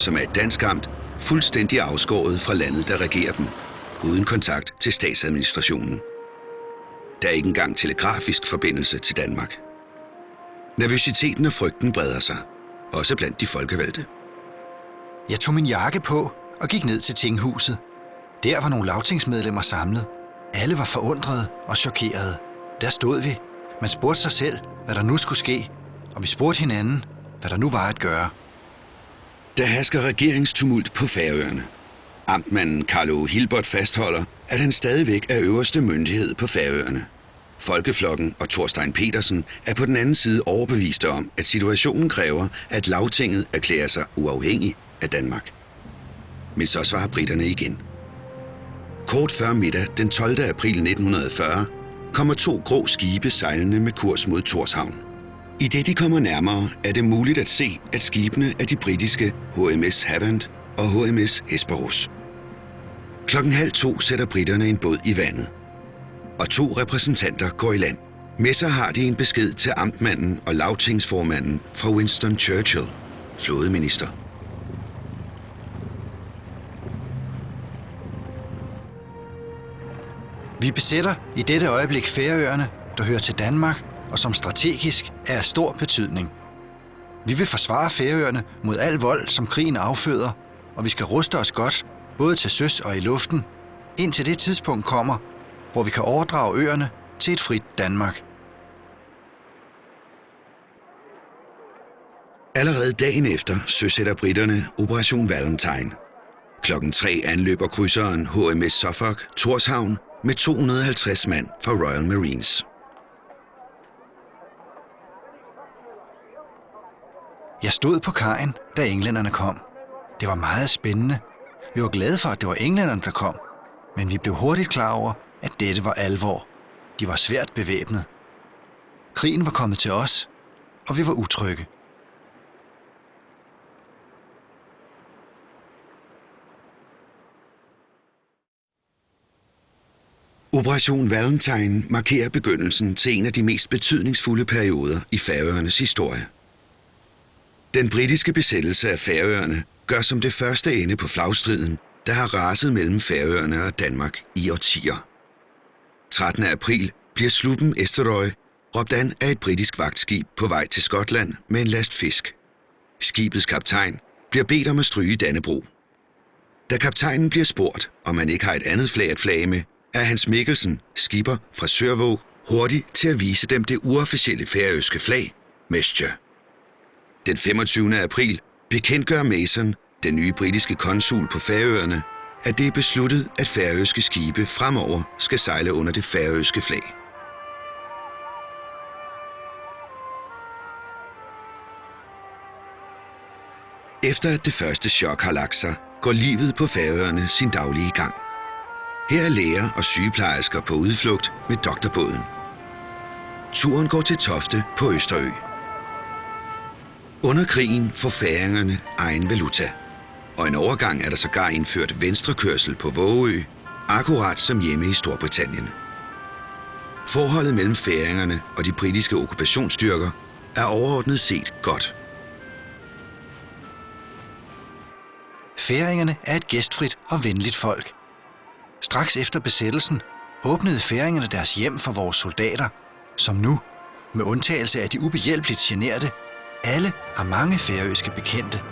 som er et dansk amt, fuldstændig afskåret fra landet, der regerer dem, uden kontakt til statsadministrationen. Der er ikke engang telegrafisk forbindelse til Danmark. Nervøsiteten og frygten breder sig, også blandt de folkevalgte. Jeg tog min jakke på og gik ned til tinghuset. Der var nogle lagtingsmedlemmer samlet. Alle var forundrede og chokerede. Der stod vi. Man spurgte sig selv, hvad der nu skulle ske, og vi spurgte hinanden, hvad der nu var at gøre. Der hersker regeringstumult på Færøerne. Amtmanden Carlo Hilbert fastholder, at han stadigvæk er øverste myndighed på Færøerne. Folkeflokken og Thorstein Petersen er på den anden side overbeviste om, at situationen kræver, at lagtinget erklærer sig uafhængig af Danmark. Men så svarer briterne igen. Kort før middag den 12. april 1940 kommer 2 grå skibe sejlende med kurs mod Tórshavn. I det de kommer nærmere, er det muligt at se, at skibene er de britiske HMS Havant og HMS Hesperus. 1:30 sætter briterne en båd i vandet, og 2 repræsentanter går i land. Med sig har de en besked til amtmanden og lagtingsformanden fra Winston Churchill, flådeminister. Vi besætter i dette øjeblik Færøerne, der hører til Danmark, og som strategisk er af stor betydning. Vi vil forsvare Færøerne mod al vold, som krigen afføder, og vi skal ruste os godt, både til søs og i luften, indtil det tidspunkt kommer, hvor vi kan overdrage øerne til et frit Danmark. Allerede dagen efter søsætter briterne Operation Valentine. 3:00 anløber krydseren HMS Suffolk Tórshavn med 250 mand fra Royal Marines. Jeg stod på kajen, da englænderne kom. Det var meget spændende. Vi var glade for, at det var englænderne, der kom, men vi blev hurtigt klar over, at dette var alvor. De var svært bevæbnet. Krigen var kommet til os, og vi var utrygge. Operation Valentine markerer begyndelsen til en af de mest betydningsfulde perioder i Færøernes historie. Den britiske besættelse af Færøerne gør som det første ende på flagstriden, der har raset mellem Færøerne og Danmark i årtier. 13. april bliver sluppen Eysturoy råbt an af et britisk vagtskib på vej til Skotland med en last fisk. Skibets kaptajn bliver bedt om at stryge Dannebrog. Da kaptajnen bliver spurgt, om han ikke har et andet flag at flage med, er Hans Mikkelsen, skipper fra Sørvåg, hurtig til at vise dem det uofficielle færøske flag, Mestje. Den 25. april bekendtgør Mason, den nye britiske konsul på Færøerne, at det er besluttet, at færøske skibe fremover skal sejle under det færøske flag. Efter at det første chok har lagt sig, går livet på Færøerne sin daglige gang. Her er læger og sygeplejersker på udflugt med doktorbåden. Turen går til Tofte på Østerø. Under krigen får færingerne egen valuta, og en overgang er der sågar indført venstrekørsel på Vågeø, akkurat som hjemme i Storbritannien. Forholdet mellem færingerne og de britiske okkupationsstyrker er overordnet set godt. Færingerne er et gæstfrit og venligt folk. Straks efter besættelsen åbnede færingerne deres hjem for vores soldater, som nu, med undtagelse af de ubehjælpeligt generte, alle har mange færøske bekendte.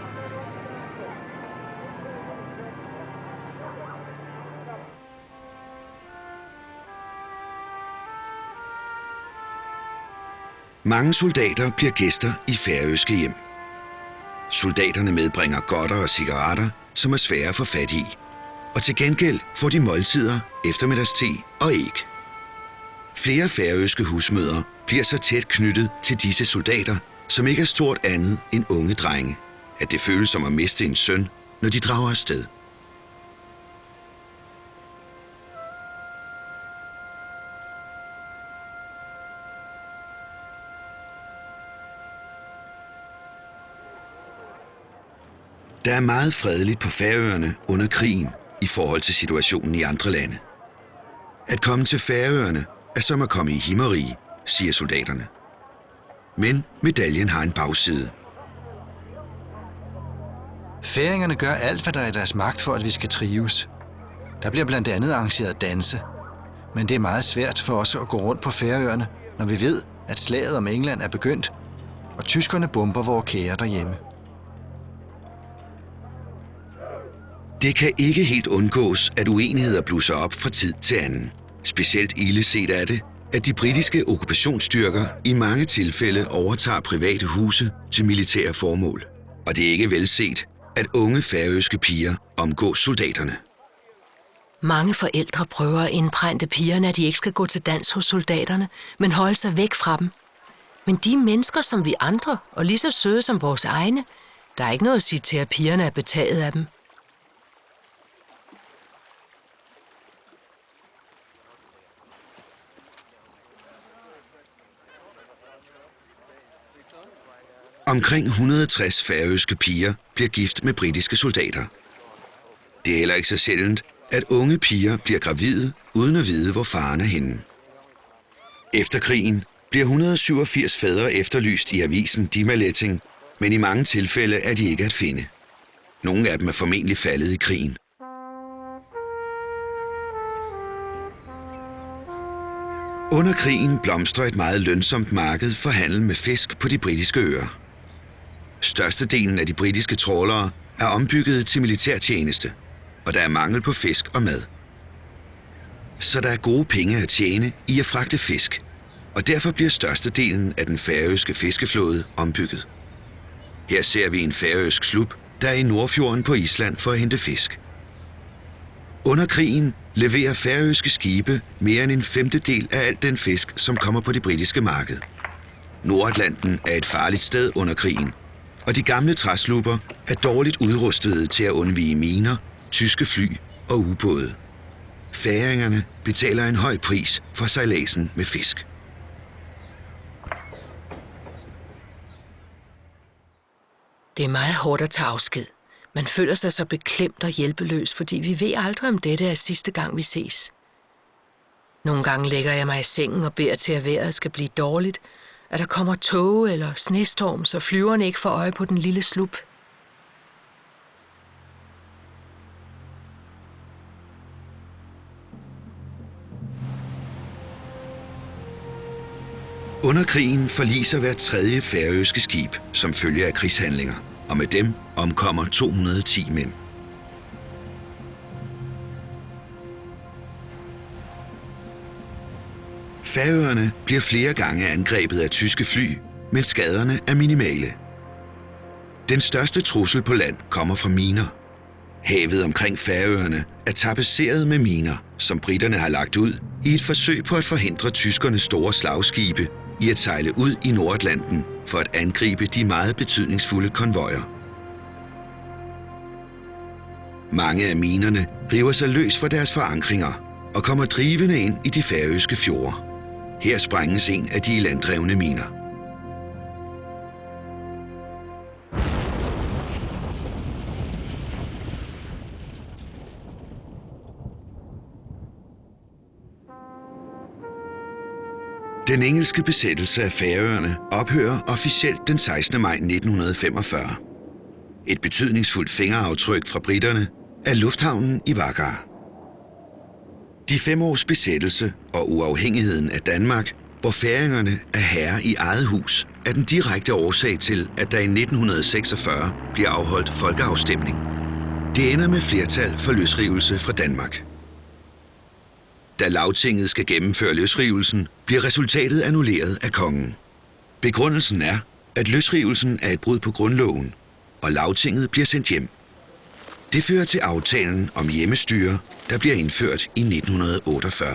Mange soldater bliver gæster i færøske hjem. Soldaterne medbringer godter og cigaretter, som er svære at få fat i, og til gengæld får de måltider, eftermiddagste og æg. Flere færøske husmødre bliver så tæt knyttet til disse soldater, som ikke er stort andet end unge drenge, at det føles som at miste en søn, når de drager afsted. Der er meget fredeligt på Færøerne under krigen i forhold til situationen i andre lande. At komme til Færøerne er som at komme i himmerige, siger soldaterne. Men medaljen har en bagside. Færingerne gør alt, hvad der er i deres magt for, at vi skal trives. Der bliver blandt andet arrangeret danse. Men det er meget svært for os at gå rundt på Færøerne, når vi ved, at slaget om England er begyndt, og tyskerne bomber vores kære derhjemme. Det kan ikke helt undgås, at uenigheder blusser op fra tid til anden. Specielt illeset er det, at de britiske okkupationsstyrker i mange tilfælde overtager private huse til militære formål. Og det er ikke velset, at unge færøske piger omgås soldaterne. Mange forældre prøver at indprænte pigerne, at de ikke skal gå til dans hos soldaterne, men holde sig væk fra dem. Men de mennesker som vi andre, og lige så søde som vores egne, der er ikke noget at sige til, at pigerne er betaget af dem. Omkring 160 færøske piger bliver gift med britiske soldater. Det er heller ikke så sjældent, at unge piger bliver gravide uden at vide, hvor faren er henne. Efter krigen bliver 187 fædre efterlyst i avisen Die Melding, men i mange tilfælde er de ikke at finde. Nogle af dem er formentlig faldet i krigen. Under krigen blomstrer et meget lønsomt marked for handel med fisk på de britiske øer. Størstedelen af de britiske trawlere er ombygget til militærtjeneste, og der er mangel på fisk og mad. Så der er gode penge at tjene i at fragte fisk, og derfor bliver størstedelen af den færøske fiskeflåde ombygget. Her ser vi en færøsk slup, der er i Nordfjorden på Island for at hente fisk. Under krigen leverer færøske skibe mere end en femtedel af al den fisk, som kommer på det britiske marked. Nordatlanten er et farligt sted under krigen, og de gamle træslupper er dårligt udrustede til at undvige miner, tyske fly og ubåde. Færingerne betaler en høj pris for sejladsen med fisk. Det er meget hårdt at tage afsked. Man føler sig så beklemt og hjælpeløs, fordi vi ved aldrig, om dette er sidste gang, vi ses. Nogle gange lægger jeg mig i sengen og beder til, at vejret skal blive dårligt, at der kommer tåge eller snestorm, så flyverne ikke får øje på den lille slup. Under krigen forliser hver tredje færøske skib som følge af krigshandlinger, og med dem omkommer 210 mænd. Færøerne bliver flere gange angrebet af tyske fly, men skaderne er minimale. Den største trussel på land kommer fra miner. Havet omkring Færøerne er tapetseret med miner, som briterne har lagt ud i et forsøg på at forhindre tyskernes store slagskibe i at sejle ud i Nordatlanten for at angribe de meget betydningsfulde konvojer. Mange af minerne river sig løs fra deres forankringer og kommer drivende ind i de færøske fjorde. Her sprænges en af de ilanddrevne miner. Den engelske besættelse af Færøerne ophører officielt den 16. maj 1945. Et betydningsfuldt fingeraftryk fra briterne er lufthavnen i Vágar. De 5 års besættelse og uafhængigheden af Danmark, hvor færingerne er herre i eget hus, er den direkte årsag til, at der i 1946 bliver afholdt folkeafstemning. Det ender med flertal for løsrivelse fra Danmark. Da Lagtinget skal gennemføre løsrivelsen, bliver resultatet annulleret af kongen. Begrundelsen er, at løsrivelsen er et brud på grundloven, og Lagtinget bliver sendt hjem. Det fører til aftalen om hjemmestyre, der bliver indført i 1948.